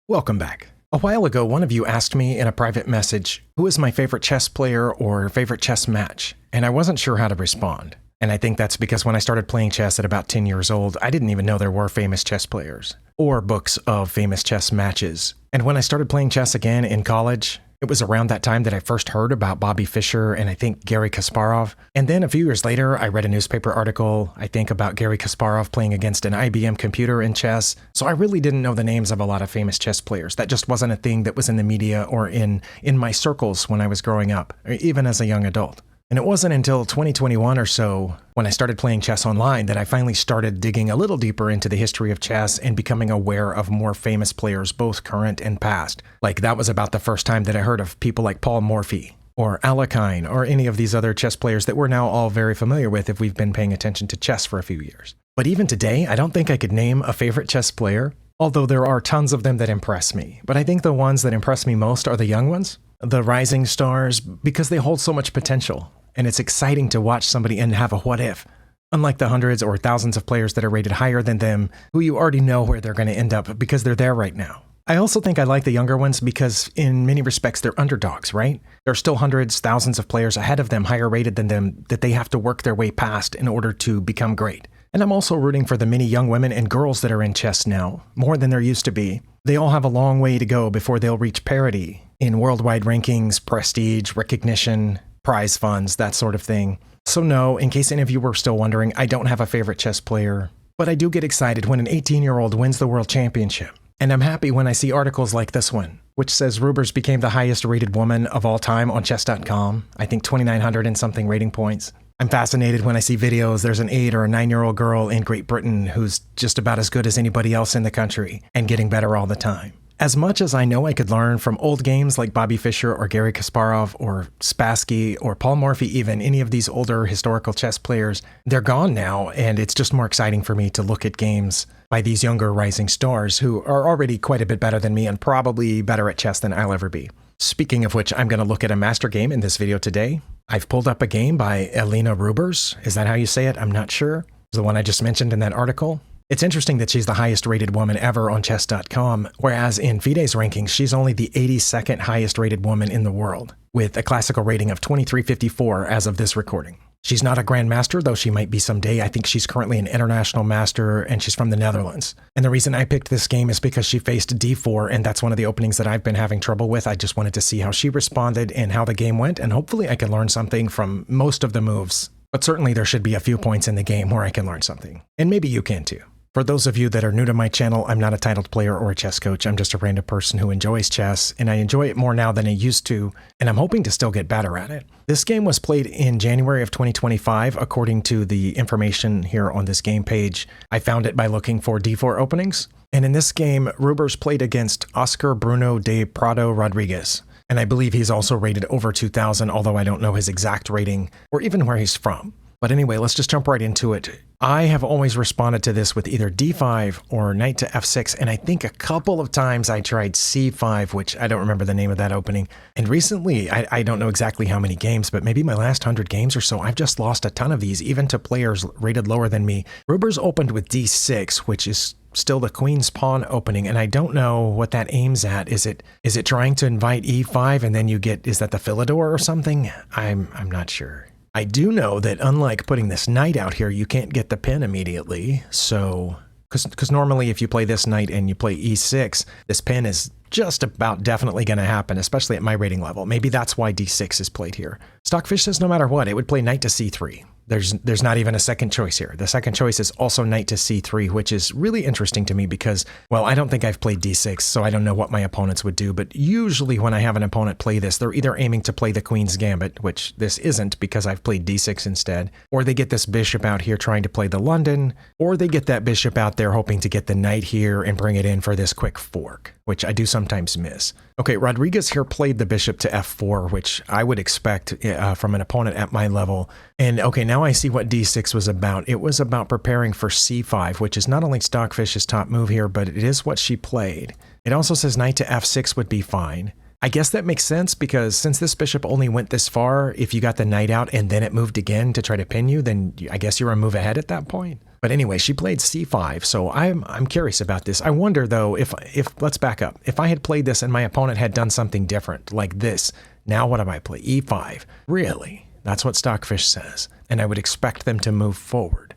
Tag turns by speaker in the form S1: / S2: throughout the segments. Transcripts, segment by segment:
S1: Welcome back. A while ago, one of you asked me in a private message, who is my favorite chess player or favorite chess match? And I wasn't sure how to respond. And I think that's because when I started playing chess at about 10 years old, I didn't even know there were famous chess players or books of famous chess matches. And when I started playing chess again in college, it was around that time that I first heard about Bobby Fischer and I think Garry Kasparov. And then a few years later, I read a newspaper article, I think about Garry Kasparov playing against an IBM computer in chess. So I really didn't know the names of a lot of famous chess players. That just wasn't a thing that was in the media or in my circles when I was growing up, or even as a young adult. And it wasn't until 2021 or so, when I started playing chess online, that I finally started digging a little deeper into the history of chess and becoming aware of more famous players, both current and past. Like, that was about the first time that I heard of people like Paul Morphy, or Alekhine, or any of these other chess players that we're now all very familiar with if we've been paying attention to chess for a few years. But even today, I don't think I could name a favorite chess player, although there are tons of them that impress me. But I think the ones that impress me most are the young ones, the rising stars, because they hold so much potential. And it's exciting to watch somebody and have a what if. Unlike the hundreds or thousands of players that are rated higher than them, who you already know where they're going to end up because they're there right now. I also think I like the younger ones because in many respects they're underdogs, right? There are still hundreds, thousands of players ahead of them, higher rated than them, that they have to work their way past in order to become great. And I'm also rooting for the many young women and girls that are in chess now, more than there used to be. They all have a long way to go before they'll reach parity in worldwide rankings, prestige, recognition, prize funds, that sort of thing. So no, in case any of you were still wondering, I don't have a favorite chess player, but I do get excited when an 18-year-old wins the world championship. And I'm happy when I see articles like this one, which says Roebers became the highest rated woman of all time on chess.com. I think 2,900 and something rating points. I'm fascinated when I see videos, there's an 8 or a 9-year-old girl in Great Britain who's just about as good as anybody else in the country and getting better all the time. As much as I know I could learn from old games like Bobby Fischer or Garry Kasparov or Spassky or Paul Morphy, even any of these older historical chess players, they're gone now, and it's just more exciting for me to look at games by these younger rising stars who are already quite a bit better than me and probably better at chess than I'll ever be. Speaking of which, I'm going to look at a master game in this video today. I've pulled up a game by Eline Roebers. Is that how you say it? I'm not sure. It's the one I just mentioned in that article. It's interesting that she's the highest rated woman ever on chess.com, whereas in FIDE's rankings, she's only the 82nd highest rated woman in the world, with a classical rating of 2354 as of this recording. She's not a grandmaster, though she might be someday. I think she's currently an international master, and she's from the Netherlands. And the reason I picked this game is because she faced d4, and that's one of the openings that I've been having trouble with. I just wanted to see how she responded and how the game went, and hopefully I can learn something from most of the moves. But certainly there should be a few points in the game where I can learn something. And maybe you can too. For those of you that are new to my channel, I'm not a titled player or a chess coach. I'm just a random person who enjoys chess, and I enjoy it more now than I used to, and I'm hoping to still get better at it. This game was played in January of 2025, according to the information here on this game page. I found it by looking for d4 openings, and in this game, Roebers played against Oscar Bruno de Prado Rodriguez. And I believe he's also rated over 2,000, although I don't know his exact rating or even where he's from. But anyway, let's just jump right into it. I have always responded to this with either d5 or knight to f6, and I think a couple of times I tried c5, which I don't remember the name of that opening. And recently, I don't know exactly how many games, but maybe my last 100 games or so, I've just lost a ton of these, even to players rated lower than me. Roebers opened with d6, which is still the queen's pawn opening, and I don't know what that aims at. Is it trying to invite e5 and then you get, is that the Philidor or something? I'm not sure. I do know that unlike putting this knight out here, you can't get the pin immediately. So, because normally if you play this knight and you play e6, this pin is just about definitely going to happen, especially at my rating level. Maybe that's why d6 is played here. Stockfish says no matter what, it would play knight to c3. There's not even a second choice here. The second choice is also knight to c3, which is really interesting to me because, well, I don't think I've played d6, so I don't know what my opponents would do. But usually when I have an opponent play this, they're either aiming to play the queen's gambit, which this isn't because I've played d6 instead, or they get this bishop out here trying to play the London, or they get that bishop out there hoping to get the knight here and bring it in for this quick fork, which I do sometimes miss. Okay, Rodriguez here played the bishop to f4, which I would expect from an opponent at my level. And okay, now I see what d6 was about. It was about preparing for c5, which is not only Stockfish's top move here, but it is what she played. It also says knight to f6 would be fine. I guess that makes sense because since this bishop only went this far, if you got the knight out and then it moved again to try to pin you, then I guess you're a move ahead at that point. But anyway, she played c5, so I'm curious about this. I wonder though if let's back up. If I had played this and my opponent had done something different like this, now what do I play? e5. Really? That's what Stockfish says. And I would expect them to move forward.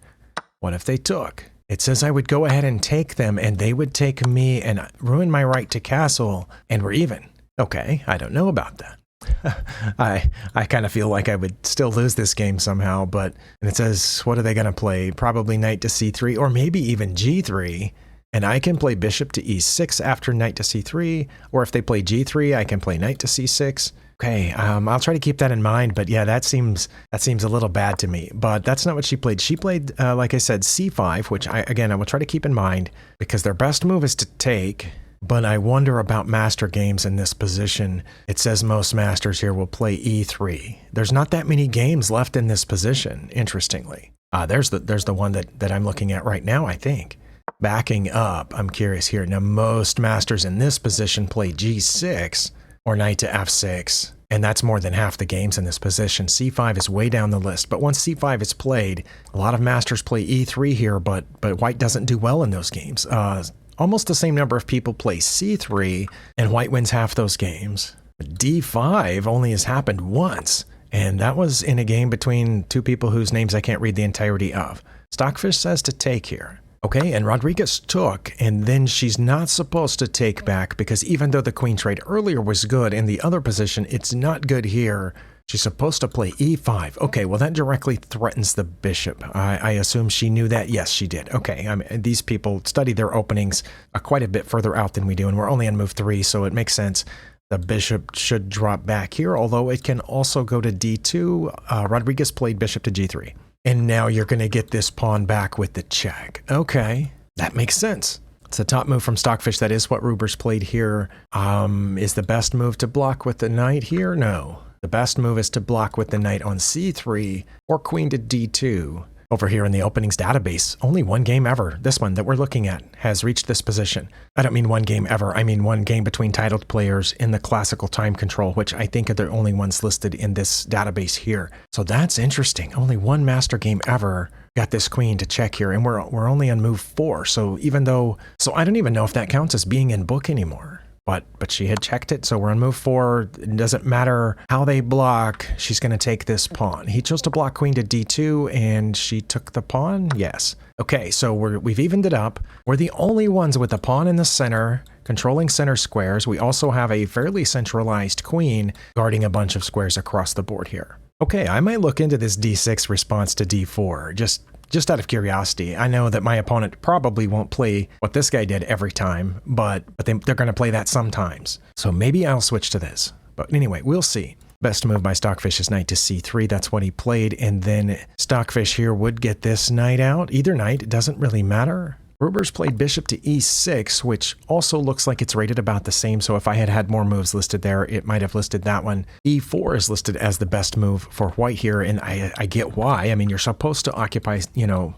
S1: What if they took? It says I would go ahead and take them and they would take me and ruin my right to castle and we're even. Okay, I don't know about that. I kind of feel like I would still lose this game somehow, but and it says, what are they going to play? Probably knight to c3 or maybe even g3. And I can play bishop to e6 after knight to c3, or if they play g3, I can play knight to c6. Okay, I'll try to keep that in mind, but yeah, that seems a little bad to me. But that's not what she played. She played, like I said, c5, which I will try to keep in mind because their best move is to take. But I wonder about master games in this position. It says most masters here will play e3. There's not that many games left in this position, interestingly. There's the one that I'm looking at right now, I think. Backing up, I'm curious here. Now, most masters in this position play g6 or knight to f6, and that's more than half the games in this position. c5 is way down the list, but once c5 is played, a lot of masters play e3 here, but white doesn't do well in those games. Almost the same number of people play c3, and white wins half those games. d5 only has happened once, and that was in a game between two people whose names I can't read the entirety of. Stockfish says to take here. Okay, and Rodriguez took, and then she's not supposed to take back because even though the queen trade earlier was good in the other position, it's not good here. She's supposed to play e5. Okay, well that directly threatens the bishop. I assume she knew that. Yes, she did. Okay, these people study their openings quite a bit further out than we do, and we're only on move 3, so it makes sense. The bishop should drop back here, although it can also go to d2. Rodriguez played bishop to g3. And now you're going to get this pawn back with the check. Okay, that makes sense. It's a top move from Stockfish. That is what Roebers played here. Is the best move to block with the knight here? No. The best move is to block with the knight on c3 or queen to d2. Over here in the openings database, only one game ever, this one that we're looking at, has reached this position. I don't mean one game ever, I mean one game between titled players in the classical time control, which I think are the only ones listed in this database here. So that's interesting. Only one master game ever got this queen to check here, and we're only on move 4. So I don't even know if that counts as being in book anymore. But she had checked it, so we're on move 4. It doesn't matter how they block, she's going to take this pawn. He chose to block queen to d2, and she took the pawn? Yes. Okay, so we've evened it up. We're the only ones with the pawn in the center, controlling center squares. We also have a fairly centralized queen guarding a bunch of squares across the board here. Okay, I might look into this d6 response to d4, just out of curiosity. I know that my opponent probably won't play what this guy did every time, but they're going to play that sometimes. So maybe I'll switch to this. But anyway, we'll see. Best move by Stockfish is knight to c3. That's what he played. And then Stockfish here would get this knight out. Either knight, it doesn't really matter. Roebers played bishop to e6, which also looks like it's rated about the same. So if I had had more moves listed there, it might have listed that one. e4 is listed as the best move for white here, and I get why. I mean, you're supposed to occupy,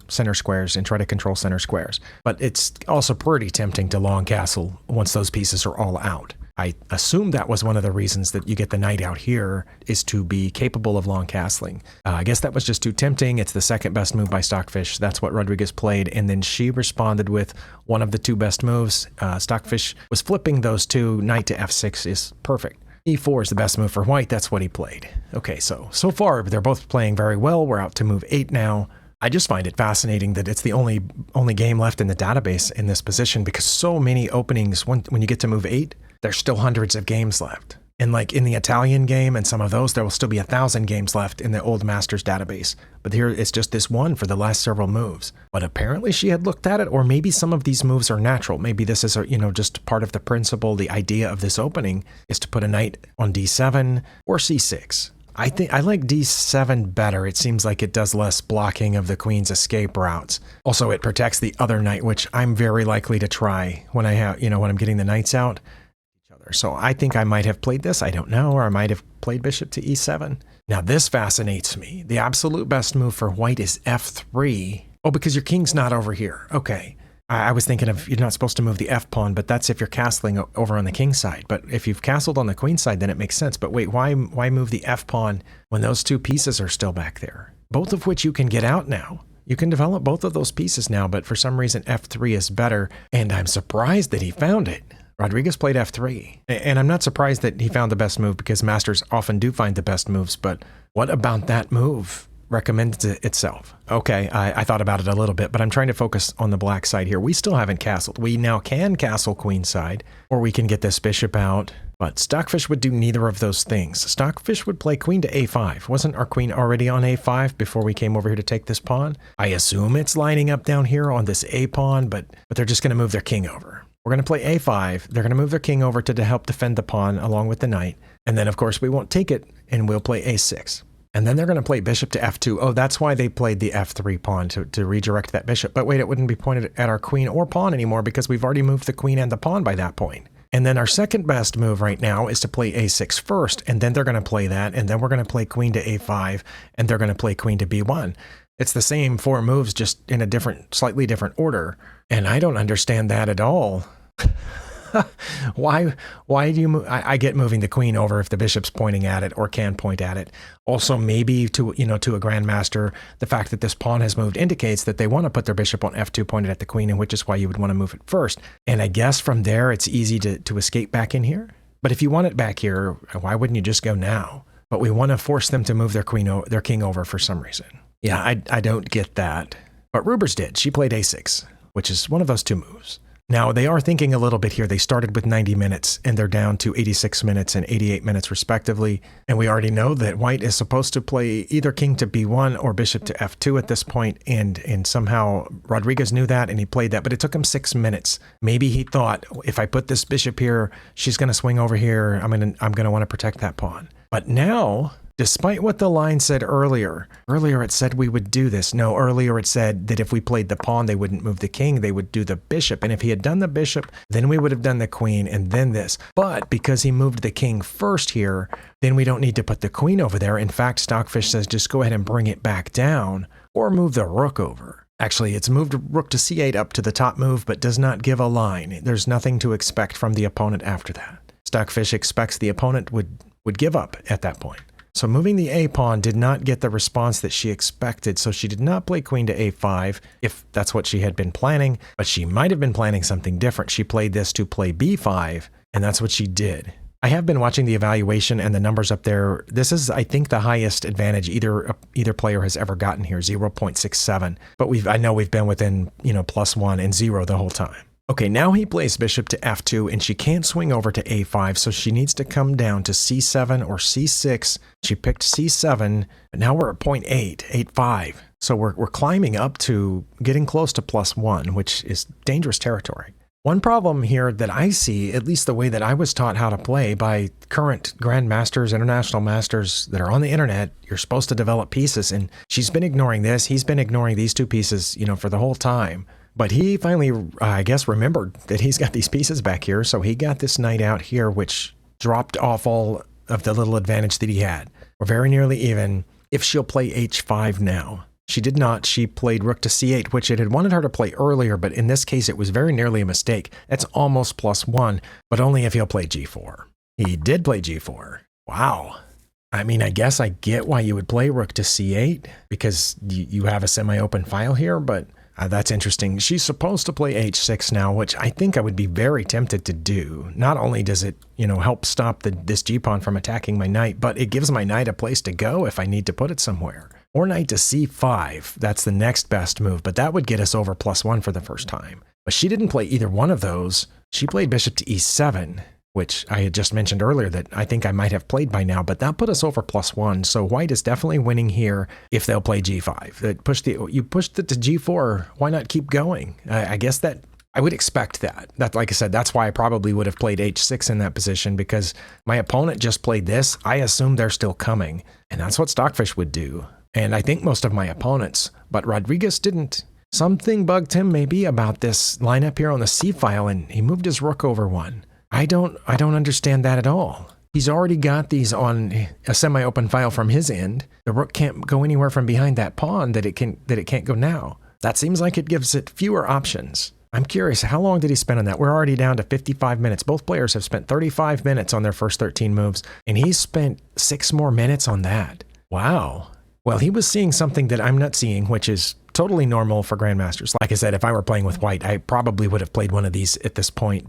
S1: center squares and try to control center squares. But it's also pretty tempting to long castle once those pieces are all out. I assume that was one of the reasons that you get the knight out here, is to be capable of long castling. I guess that was just too tempting. It's the second best move by Stockfish. That's what Rodriguez played, and then she responded with one of the two best moves. Stockfish was flipping those two. Knight to f6 is perfect. e4 is the best move for white. That's what he played. Okay, so far they're both playing very well. We're out to move 8 now. I just find it fascinating that it's the only game left in the database in this position, because so many openings, when you get to move 8, there's still hundreds of games left. And like in the Italian game and some of those, there will still be 1,000 games left in the old Masters database. But here it's just this one for the last several moves. But apparently she had looked at it, or maybe some of these moves are natural. Maybe this is, just part of the principle, the idea of this opening is to put a knight on d7 or c6. I think I like d7 better. It seems like it does less blocking of the queen's escape routes. Also, it protects the other knight, which I'm very likely to try when when I'm getting the knights out. So I think I might have played this, I don't know, or I might have played bishop to e7. Now this fascinates me. The absolute best move for white is f3. Oh, because your king's not over here. Okay. I was thinking of you're not supposed to move the F pawn, but that's if you're castling over on the king side. But if you've castled on the queen side, then it makes sense. But wait, why move the F pawn when those two pieces are still back there? Both of which you can get out now. You can develop both of those pieces now, but for some reason F3 is better, and I'm surprised that he found it. Rodriguez played F3, and I'm not surprised that he found the best move because masters often do find the best moves, but what about that move recommends itself? Okay, I thought about it a little bit, but I'm trying to focus on the black side here. We still haven't castled. We now can castle queen side, or we can get this bishop out, but Stockfish would do neither of those things. Stockfish would play queen to a5. Wasn't our queen already on a5 before we came over here to take this pawn? I assume it's lining up down here on this a pawn, but they're just going to move their king over. We're going to play a5. They're going to move their king over to help defend the pawn along with the knight. And then, of course, we won't take it, and we'll play a6. And then they're going to play bishop to f2. Oh, that's why they played the f3 pawn, to redirect that bishop. But wait, it wouldn't be pointed at our queen or pawn anymore because we've already moved the queen and the pawn by that point. And then our second best move right now is to play a6 first, and then they're going to play that, and then we're going to play queen to a5, and they're going to play queen to b1. It's the same four moves, just in a slightly different order. And I don't understand that at all. Why do you move? I get moving the queen over if the bishop's pointing at it or can point at it. Also, maybe to a grandmaster, the fact that this pawn has moved indicates that they want to put their bishop on f2 pointed at the queen, and which is why you would want to move it first. And I guess from there, it's easy to escape back in here. But if you want it back here, why wouldn't you just go now? But we want to force them to move their king over for some reason. Yeah, I don't get that. But Roebers did. She played a6, which is one of those two moves. Now, they are thinking a little bit here. They started with 90 minutes, and they're down to 86 minutes and 88 minutes, respectively. And we already know that white is supposed to play either king to b1 or bishop to f2 at this point, and somehow Rodriguez knew that, and he played that, but it took him 6 minutes. Maybe he thought, if I put this bishop here, she's going to swing over here. I'm going to want to protect that pawn. But now, despite what the line said earlier it said we would do this. No, earlier it said that if we played the pawn, they wouldn't move the king, they would do the bishop. And if he had done the bishop, then we would have done the queen and then this. But because he moved the king first here, then we don't need to put the queen over there. In fact, Stockfish says just go ahead and bring it back down or move the rook over. Actually, it's moved rook to c8 up to the top move, but does not give a line. There's nothing to expect from the opponent after that. Stockfish expects the opponent would give up at that point. So moving the a pawn did not get the response that she expected, so she did not play queen to a5, if that's what she had been planning, but she might have been planning something different. She played this to play b5, and that's what she did. I have been watching the evaluation and the numbers up there. This is, I think, the highest advantage either player has ever gotten here, 0.67. But I know we've been within, +1 and 0 the whole time. Okay, now he plays bishop to f2, and she can't swing over to a5, so she needs to come down to c7 or c6. She picked c7, but now we're at 0.885. So we're climbing up to getting close to +1, which is dangerous territory. One problem here that I see, at least the way that I was taught how to play by current grandmasters, international masters that are on the internet, you're supposed to develop pieces, and she's been ignoring this. He's been ignoring these two pieces, for the whole time. But he finally, I guess, remembered that he's got these pieces back here, so he got this knight out here, which dropped off all of the little advantage that he had. We're very nearly even if she'll play h5 now. She did not. She played rook to c8, which it had wanted her to play earlier, but in this case, it was very nearly a mistake. That's almost +1, but only if he'll play g4. He did play g4. Wow. I mean, I guess I get why you would play rook to c8, because you have a semi-open file here, but that's interesting. She's supposed to play h6 now, which I think I would be very tempted to do. Not only does it, help stop this g-pawn from attacking my knight, but it gives my knight a place to go if I need to put it somewhere. Or knight to c5. That's the next best move, but that would get us over +1 for the first time. But she didn't play either one of those. She played bishop to e7, which I had just mentioned earlier that I think I might have played by now, but that put us over +1. So white is definitely winning here if they'll play g5. You pushed it to g4. Why not keep going? I guess that I would expect that. Like I said, that's why I probably would have played h6 in that position, because my opponent just played this. I assume they're still coming, and that's what Stockfish would do. And I think most of my opponents, but Rodriguez didn't. Something bugged him maybe about this lineup here on the c file, and he moved his rook over one. I don't understand that at all. He's already got these on a semi-open file from his end. The rook can't go anywhere from behind that pawn that it can't go now. That seems like it gives it fewer options. I'm curious, how long did he spend on that? We're already down to 55 minutes. Both players have spent 35 minutes on their first 13 moves, and he spent 6 more minutes on that. Wow. Well, he was seeing something that I'm not seeing, which is totally normal for grandmasters. Like I said, if I were playing with white, I probably would have played one of these at this point,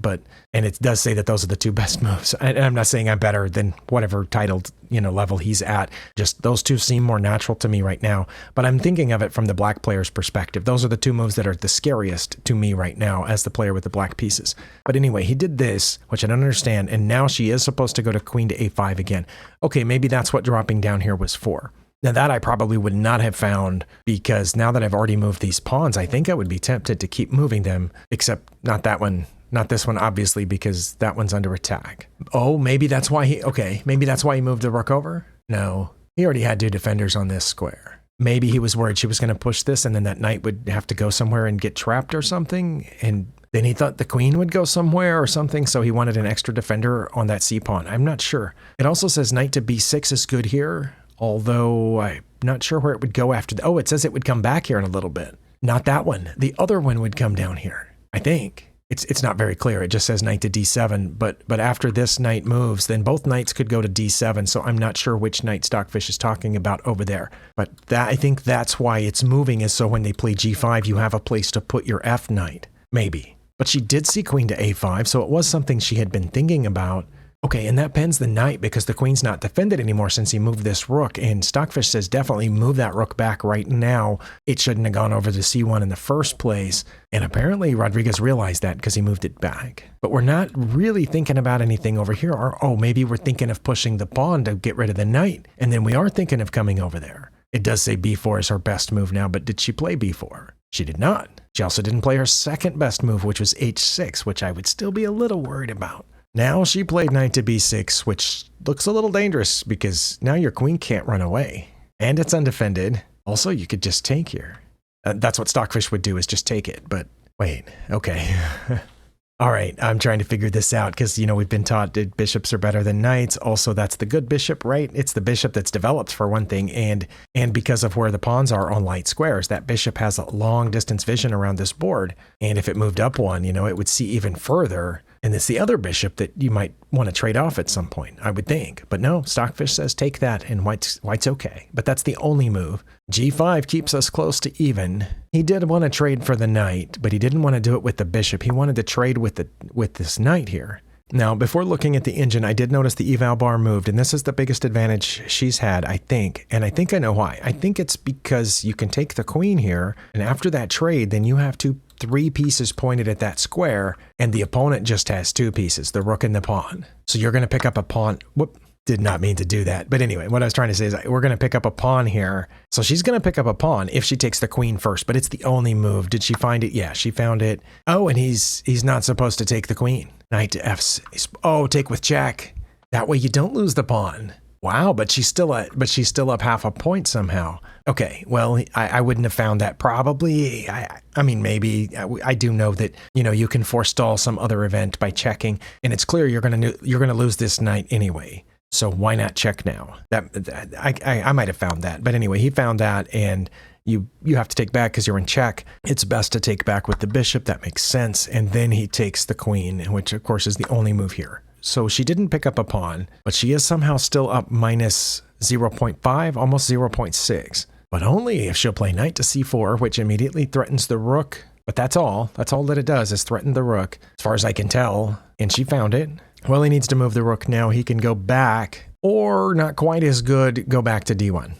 S1: and it does say that those are the 2 best moves. And I'm not saying I'm better than whatever titled, level he's at. Just those 2 seem more natural to me right now. But I'm thinking of it from the black player's perspective. Those are the 2 moves that are the scariest to me right now as the player with the black pieces. But anyway, he did this, which I don't understand. And now she is supposed to go to queen to a5 again. Okay, maybe that's what dropping down here was for. Now that I probably would not have found, because now that I've already moved these pawns, I think I would be tempted to keep moving them, except not that one, not this one, obviously, because that one's under attack. Oh, maybe that's why maybe that's why he moved the rook over? No, he already had 2 defenders on this square. Maybe he was worried she was going to push this and then that knight would have to go somewhere and get trapped or something, and then he thought the queen would go somewhere or something, so he wanted an extra defender on that c-pawn. I'm not sure. It also says knight to b6 is good here. Although I'm not sure where it would go after. Oh, it says it would come back here in a little bit. Not that one. The other one would come down here, I think. It's not very clear. It just says knight to d7, but after this knight moves, then both knights could go to d7, so I'm not sure which knight Stockfish is talking about over there. But I think that's why it's moving, is so when they play g5, you have a place to put your f knight. Maybe. But she did see queen to a5, so it was something she had been thinking about. Okay, and that pens the knight because the queen's not defended anymore since he moved this rook, and Stockfish says definitely move that rook back right now. It shouldn't have gone over to c1 in the first place, and apparently Rodriguez realized that because he moved it back. But we're not really thinking about anything over here, or oh, maybe we're thinking of pushing the pawn to get rid of the knight, and then we are thinking of coming over there. It does say b4 is her best move now, but did she play b4? She did not. She also didn't play her second best move, which was h6, which I would still be a little worried about. Now she played knight to b6, which looks a little dangerous because now your queen can't run away. And it's undefended. Also, you could just take here. That's what Stockfish would do, is just take it. But wait, okay. All right, I'm trying to figure this out because, we've been taught that bishops are better than knights. Also, that's the good bishop, right? It's the bishop that's developed for one thing. And because of where the pawns are on light squares, that bishop has a long distance vision around this board. And if it moved up one, it would see even further. And it's the other bishop that you might want to trade off at some point, I would think. But no, Stockfish says take that, and white's okay. But that's the only move. g5 keeps us close to even. He did want to trade for the knight, but he didn't want to do it with the bishop. He wanted to trade with this knight here. Now, before looking at the engine, I did notice the eval bar moved, and this is the biggest advantage she's had, I think. And I think I know why. I think it's because you can take the queen here, and after that trade, then you have 3 pieces pointed at that square, and the opponent just has 2 pieces, the rook and the pawn. So you're going to pick up a pawn. Whoop, did not mean to do that. But anyway, what I was trying to say is we're going to pick up a pawn here. So she's going to pick up a pawn if she takes the queen first, but it's the only move. Did she find it? Yeah, she found it. Oh, and he's not supposed to take the queen. Knight to f6. Oh, take with check. That way you don't lose the pawn. Wow, but she's still up half a point somehow. Okay, well, I wouldn't have found that probably. I mean, maybe. I do know that, you can forestall some other event by checking, and it's clear you're gonna lose this knight anyway. So why not check now? I might have found that, but anyway, he found that, and you have to take back because you're in check. It's best to take back with the bishop. That makes sense, and then he takes the queen, which of course is the only move here. So she didn't pick up a pawn, but she is somehow still up minus 0.5, almost 0.6. But only if she'll play knight to c4, which immediately threatens the rook. But that's all. That's all that it does, is threaten the rook, as far as I can tell. And she found it. Well, he needs to move the rook now. He can go back, or not quite as good, go back to d1.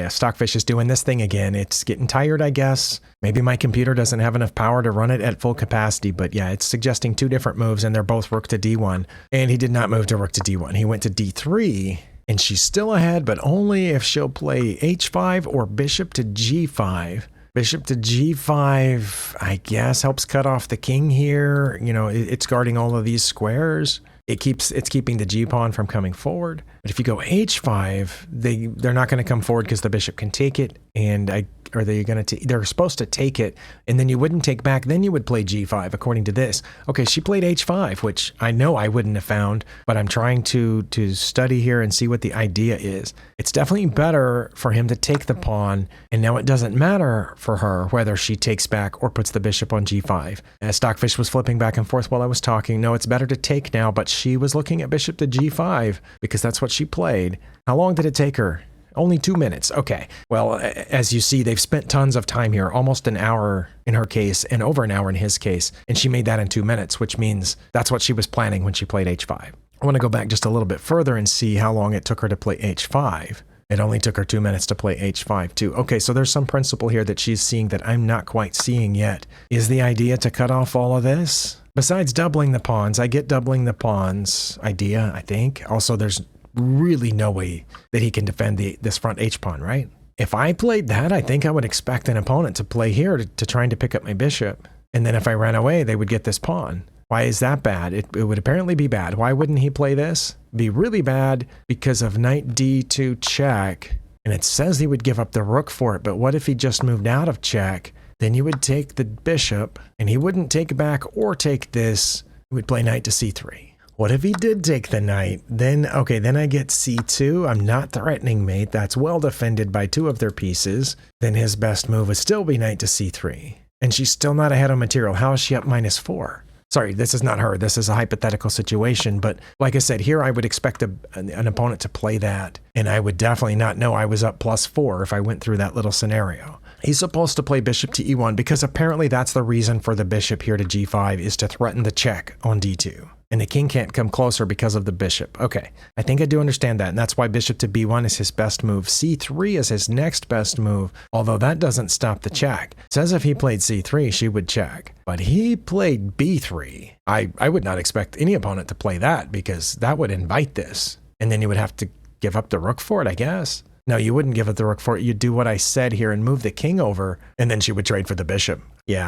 S1: Stockfish is doing this thing again. It's getting tired, I guess. Maybe my computer doesn't have enough power to run it at full capacity, but yeah, it's suggesting 2 different moves, and they're both rook to d1. And he did not move to rook to d1. He went to d3, and she's still ahead, but only if she'll play h5 or bishop to g5. Bishop to g5, I guess, helps cut off the king here. It's guarding all of these squares. It's keeping the g-pawn from coming forward. But if you go h5, they're not going to come forward because the bishop can take it. And Or are they going to? They're supposed to take it, and then you wouldn't take back. Then you would play g5, according to this. Okay, she played h5, which I know I wouldn't have found, but I'm trying to study here and see what the idea is. It's definitely better for him to take the pawn, and now it doesn't matter for her whether she takes back or puts the bishop on g5. As Stockfish was flipping back and forth while I was talking, no, it's better to take now, but she was looking at bishop to g5 because that's what she played. How long did it take her? Only 2 minutes. Okay. Well, as you see, they've spent tons of time here, almost an hour in her case and over an hour in his case. And she made that in 2 minutes, which means that's what she was planning when she played h5. I want to go back just a little bit further and see how long it took her to play h5. It only took her 2 minutes to play h5 too. Okay, so there's some principle here that she's seeing that I'm not quite seeing yet. Is the idea to cut off all of this? Besides doubling the pawns, I get doubling the pawns idea, I think. Also, there's really no way that he can defend this front h-pawn, right? If I played that, I think I would expect an opponent to play here to trying to pick up my bishop. And then if I ran away, they would get this pawn. Why is that bad? It would apparently be bad. Why wouldn't he play this? Be really bad because of knight d2 check. And it says he would give up the rook for it, but what if he just moved out of check? Then you would take the bishop, and he wouldn't take back or take this. He would play knight to c3. What if he did take the knight? Then, okay, then I get c2. I'm not threatening mate. That's well defended by two of their pieces. Then his best move would still be knight to c3. And she's still not ahead on material. How is she up -4? Sorry, this is not her. This is a hypothetical situation. But like I said, here I would expect an opponent to play that. And I would definitely not know I was up +4 if I went through that little scenario. He's supposed to play bishop to e1 because apparently that's the reason for the bishop here to g5 is to threaten the check on d2. And the king can't come closer because of the bishop. Okay, I think I do understand that. And that's why bishop to b1 is his best move. c3 is his next best move, although that doesn't stop the check. It says if he played c3, she would check. But he played b3. I would not expect any opponent to play that because that would invite this. And then you would have to give up the rook for it, I guess. No, you wouldn't give up the rook for it. You'd do what I said here and move the king over, and then she would trade for the bishop. Yeah,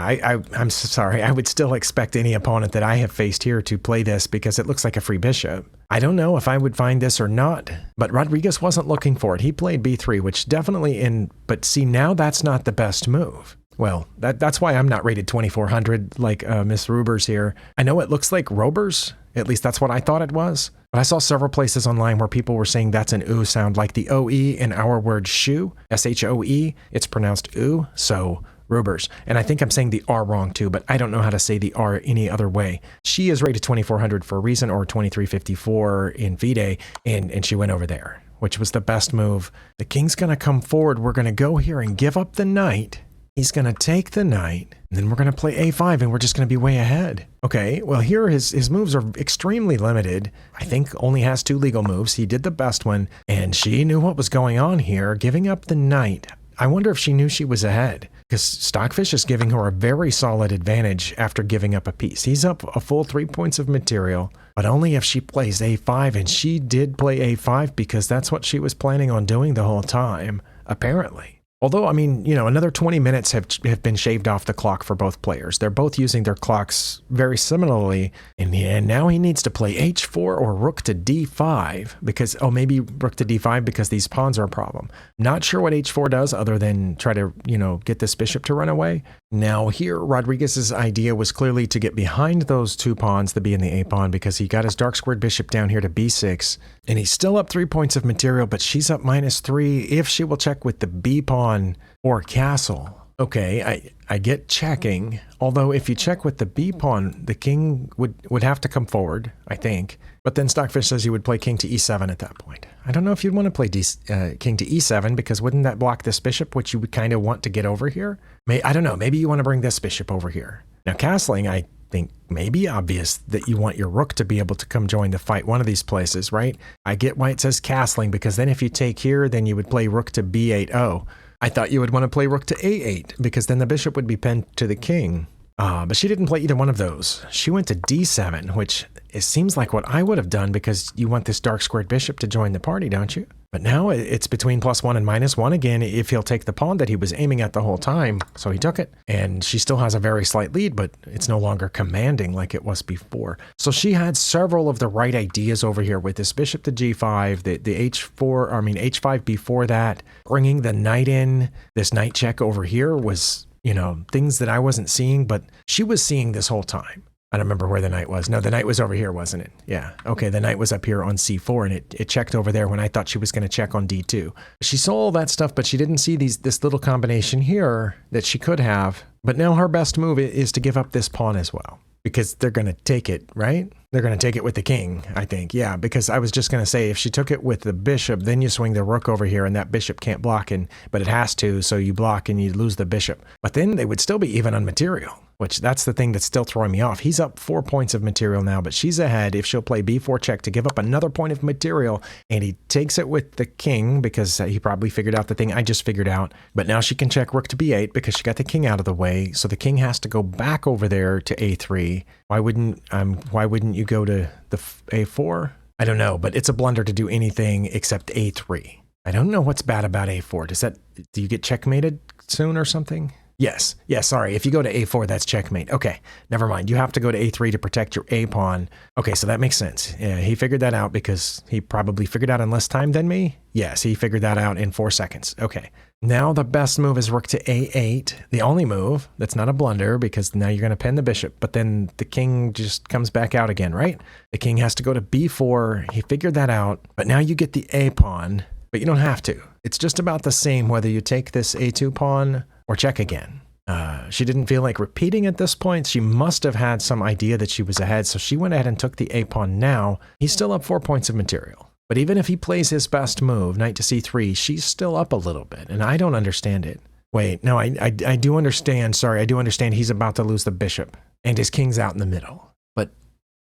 S1: I'm sorry. I would still expect any opponent that I have faced here to play this because it looks like a free bishop. I don't know if I would find this or not, but Rodriguez wasn't looking for it. He played b3, which definitely but see, now that's not the best move. Well, that's why I'm not rated 2400 like Miss Roebers here. I know it looks like Roebers. At least that's what I thought it was. But I saw several places online where people were saying that's an oo sound, like the OE in our word shoe, S-H-O-E. It's pronounced oo, so Roebers. And I think I'm saying the R wrong too, but I don't know how to say the R any other way. She is rated 2400 for a reason, or 2354 in FIDE, and she went over there, which was the best move. The king's going to come forward. We're going to go here and give up the knight. He's going to take the knight, and then we're going to play a5, and we're just going to be way ahead. Okay, well, here his moves are extremely limited. I think only has 2 legal moves. He did the best one, and she knew what was going on here, giving up the knight. I wonder if she knew she was ahead, because Stockfish is giving her a very solid advantage after giving up a piece. He's up a full 3 points of material, but only if she plays a5, and she did play a5 because that's what she was planning on doing the whole time, apparently. Although, I mean, you know, another 20 minutes have been shaved off the clock for both players. They're both using their clocks very similarly. And now he needs to play h4 or rook to d5 because, oh, maybe rook to d5 because these pawns are a problem. Not sure what h4 does other than try to, you know, get this bishop to run away. Now here, Rodriguez's idea was clearly to get behind those 2 pawns, the b and the a pawn, because he got his dark squared bishop down here to b6. And he's still up 3 points of material, but she's up -3 if she will check with the b pawn or castle. Okay, I get checking, although if you check with the b pawn, the king would have to come forward, I think. But then Stockfish says you would play king to e7 at that point. I don't know if you'd want to play king to e7 because wouldn't that block this bishop, which you would kind of want to get over here? I don't know, maybe you want to bring this bishop over here. Now castling, I think maybe obvious that you want your rook to be able to come join the fight one of these places, right? I get why it says castling because then if you take here, then you would play rook to b8. Oh, I thought you would want to play rook to a8 because then the bishop would be pinned to the king. But she didn't play either one of those. She went to d7, which it seems like what I would have done because you want this dark squared bishop to join the party, don't you? But now it's between +1 and -1 again if he'll take the pawn that he was aiming at the whole time. So he took it, and she still has a very slight lead, but it's no longer commanding like it was before. So she had several of the right ideas over here with this bishop to g5, the h5 before that, bringing the knight in. This knight check over here was, things that I wasn't seeing, but she was seeing this whole time. I don't remember where the knight was. No, the knight was over here, wasn't it? Yeah. Okay, the knight was up here on c4, and it checked over there when I thought she was going to check on d2. She saw all that stuff, but she didn't see this little combination here that she could have. But now her best move is to give up this pawn as well, because they're going to take it, right? They're going to take it with the king, I think. Yeah, because I was just going to say, if she took it with the bishop, then you swing the rook over here, and that bishop can't block, but it has to, so you block and you lose the bishop. But then they would still be even on material, which that's the thing that's still throwing me off. He's up 4 points of material now, but she's ahead if she'll play b4 check to give up another point of material, and he takes it with the king because he probably figured out the thing I just figured out. But now she can check rook to b8 because she got the king out of the way, so the king has to go back over there to a3. Why wouldn't you go to the a4? I don't know, but it's a blunder to do anything except a3. I don't know what's bad about a4. Do you get checkmated soon or something? Yes, sorry. If you go to a4, that's checkmate. Okay, never mind. You have to go to a3 to protect your a pawn. Okay, so that makes sense. Yeah, he figured that out because he probably figured out in less time than me. Yes, he figured that out in 4 seconds. Okay, now the best move is rook to a8. The only move that's not a blunder, because now you're going to pin the bishop, but then the king just comes back out again, right? The king has to go to b4. He figured that out, but now you get the a pawn, but you don't have to. It's just about the same whether you take this a2 pawn or check again. She didn't feel like repeating at this point. She must have had some idea that she was ahead, so she went ahead and took the a pawn now. He's still up 4 points of material. But even if he plays his best move, knight to c3, she's still up a little bit, and I don't understand it. Wait, no, I do understand. Sorry, I do understand he's about to lose the bishop, and his king's out in the middle. But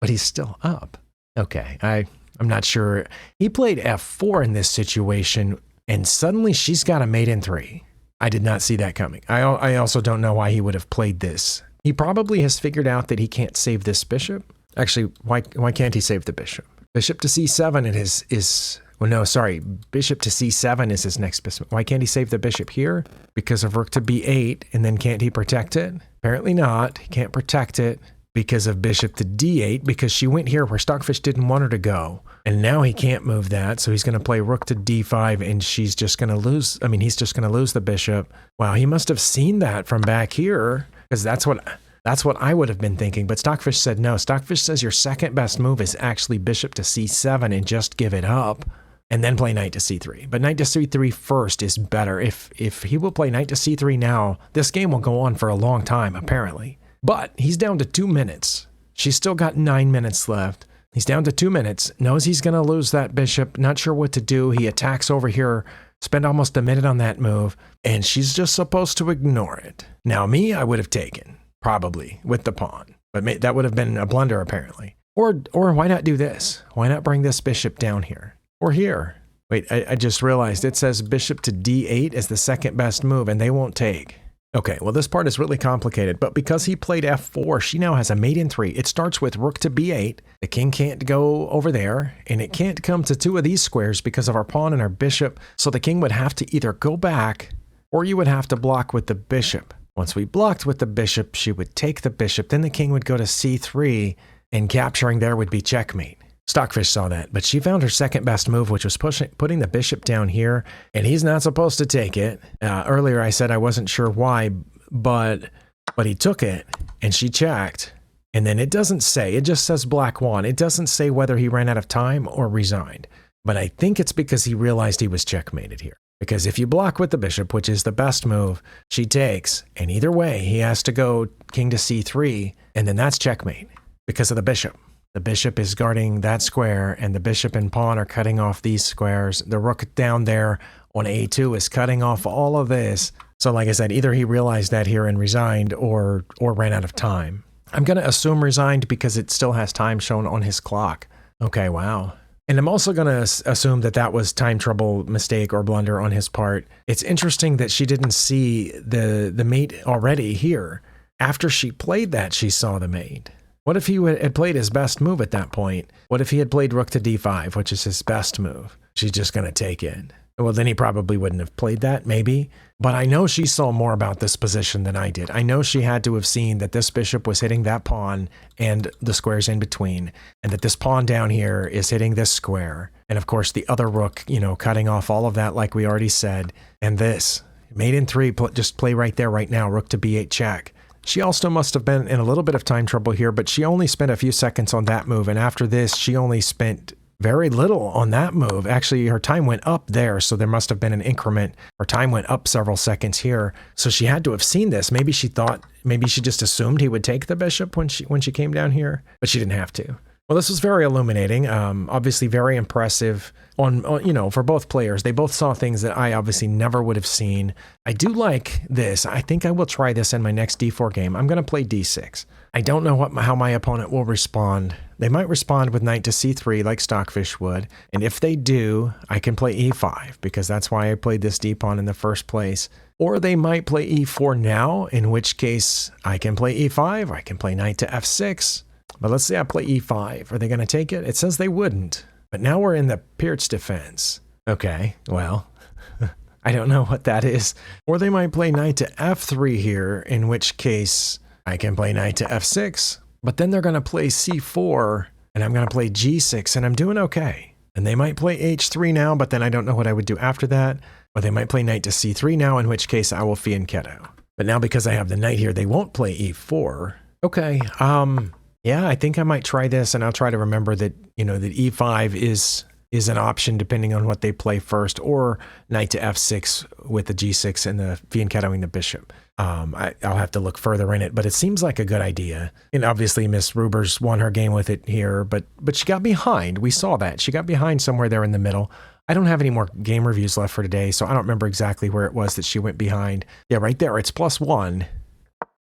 S1: he's still up. Okay, I'm not sure. He played f4 in this situation, and suddenly she's got a mate in 3. I did not see that coming. I also don't know why he would have played this. He probably has figured out that he can't save this bishop. Actually, why can't he save the bishop? Bishop to c7 well, no, sorry. Bishop to c7 is his next bishop. Why can't he save the bishop here? Because of rook to b8, and then can't he protect it? Apparently not. He can't protect it because of bishop to d8, because she went here where Stockfish didn't want her to go. And now he can't move that, so he's going to play rook to d5, and she's just going to lose. I mean, he's just going to lose the bishop. Wow, he must have seen that from back here, because that's what I would have been thinking. But Stockfish said no. Stockfish says your second best move is actually bishop to c7 and just give it up, and then play knight to c3. But knight to c3 first is better. If he will play knight to c3 now, this game will go on for a long time, apparently. But he's down to 2 minutes. She's still got 9 minutes left. He's down to 2 minutes, knows he's going to lose that bishop, not sure what to do. He attacks over here, spend almost a minute on that move, and she's just supposed to ignore it. Now me, I would have taken, probably, with the pawn. But that would have been a blunder, apparently. Or why not do this? Why not bring this bishop down here? Or here? Wait, I just realized it says bishop to d8 is the second best move, and they won't take. Okay, well, this part is really complicated, but because he played f4, she now has a mate in 3. It starts with rook to b8. The king can't go over there, and it can't come to 2 of these squares because of our pawn and our bishop, so the king would have to either go back, or you would have to block with the bishop. Once we blocked with the bishop, she would take the bishop, then the king would go to c3, and capturing there would be checkmate. Stockfish saw that, but she found her second best move, which was putting the bishop down here, and he's not supposed to take it. Earlier I said I wasn't sure why, but he took it, and she checked, and then it doesn't say, it just says black won. It doesn't say whether he ran out of time or resigned, but I think it's because he realized he was checkmated here. Because if you block with the bishop, which is the best move, she takes, and either way, he has to go king to c3, and then that's checkmate because of the bishop. The bishop is guarding that square, and the bishop and pawn are cutting off these squares. The rook down there on a2 is cutting off all of this. So like I said, either he realized that here and resigned, or ran out of time. I'm going to assume resigned because it still has time shown on his clock. Okay, wow. And I'm also going to assume that that was time trouble, mistake, or blunder on his part. It's interesting that she didn't see the mate already here. After she played that, she saw the mate. What if he had played his best move at that point? What if he had played rook to d5, which is his best move? she's just going to take it. Well, then he probably wouldn't have played that, maybe. But I know she saw more about this position than I did. I know she had to have seen that this bishop was hitting that pawn and the squares in between, and that this pawn down here is hitting this square. And of course, the other rook, you know, cutting off all of that, like we already said. And this, mate in 3, just play right there, right now, rook to b8 check. She also must have been in a little bit of time trouble here, but she only spent a few seconds on that move. And after this, she only spent very little on that move. Actually, her time went up there, so there must have been an increment. Her time went up several seconds here. So she had to have seen this. Maybe she thought, maybe she just assumed he would take the bishop when she came down here, but she didn't have to. Well, this was very illuminating, obviously very impressive on, you know, for both players. They both saw things that I obviously never would have seen. I do like this. I think I will try this in my next d4 game. I'm going to play d6. I don't know how my opponent will respond. They might respond with knight to c3 like Stockfish would. And if they do, I can play e5 because that's why I played this d-pawn in the first place. Or they might play e4 now, in which case I can play e5. I can play knight to f6. But let's say I play e5. Are they going to take it? It says they wouldn't. But now we're in the Pirt's defense. Okay, well, I don't know what that is. Or they might play knight to f3 here, in which case I can play knight to f6. But then they're going to play c4, and I'm going to play g6, and I'm doing okay. And they might play h3 now, but then I don't know what I would do after that. Or they might play knight to c3 now, in which case I will fianchetto. But now because I have the knight here, they won't play e4. Okay, yeah, I think I might try this, and I'll try to remember that, you know, that e5 is an option depending on what they play first, or knight to f6 with the g6 and the fianchettoing the bishop. I'll have to look further in it, but it seems like a good idea. And obviously Miss Roebers won her game with it here, but she got behind. We saw that. She got behind somewhere there in the middle. I don't have any more game reviews left for today, so I don't remember exactly where it was that she went behind. Yeah, right there. It's +1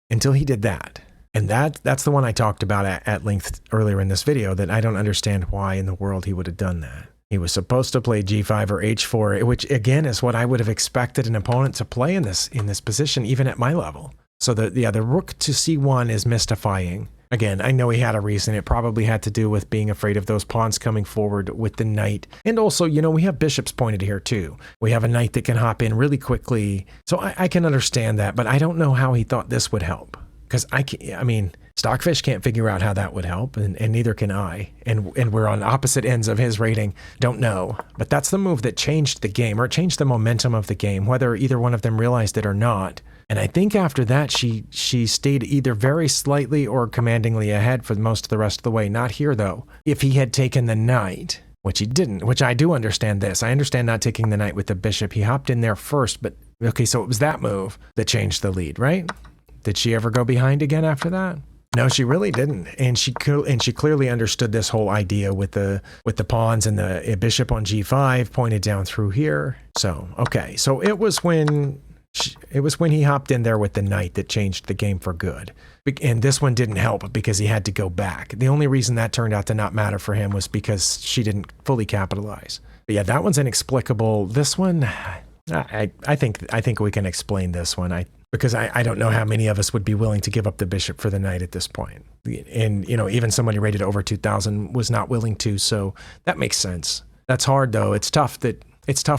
S1: until he did that. And that's the one I talked about at length earlier in this video, that I don't understand why in the world he would have done that. He was supposed to play g5 or h4, which again is what I would have expected an opponent to play in this position, even at my level. So the rook to c1 is mystifying. Again, I know he had a reason. It probably had to do with being afraid of those pawns coming forward with the knight. And also, you know, we have bishops pointed here too. We have a knight that can hop in really quickly. So I can understand that, but I don't know how he thought this would help. Because I mean, Stockfish can't figure out how that would help, and neither can I. And we're on opposite ends of his rating. Don't know. But that's the move that changed the game, or it changed the momentum of the game, whether either one of them realized it or not. And I think after that, she stayed either very slightly or commandingly ahead for most of the rest of the way. Not here, though. If he had taken the knight, which he didn't, which I do understand this. I understand not taking the knight with the bishop. He hopped in there first, but okay, so it was that move that changed the lead, right? Did she ever go behind again after that? No, she really didn't. And she clearly understood this whole idea with the pawns and the bishop on g5 pointed down through here. So, okay. So it was when he hopped in there with the knight that changed the game for good. And this one didn't help because he had to go back. The only reason that turned out to not matter for him was because she didn't fully capitalize. But yeah, that one's inexplicable. This one, I think we can explain this one. Because I don't know how many of us would be willing to give up the bishop for the knight at this point. And, you know, even somebody rated over 2,000 was not willing to, so that makes sense. That's hard, though. It's tough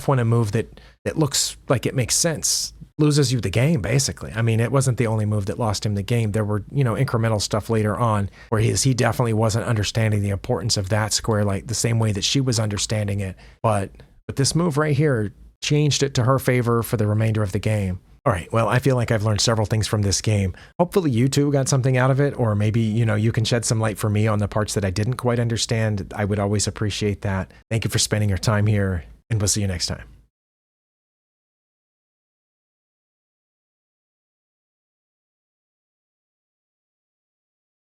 S1: when a move that looks like it makes sense loses you the game, basically. I mean, it wasn't the only move that lost him the game. There were, you know, incremental stuff later on where he definitely wasn't understanding the importance of that square like the same way that she was understanding it. But this move right here changed it to her favor for the remainder of the game. All right, well, I feel like I've learned several things from this game. Hopefully you too got something out of it, or maybe, you know, you can shed some light for me on the parts that I didn't quite understand. I would always appreciate that. Thank you for spending your time here, and we'll see you next time.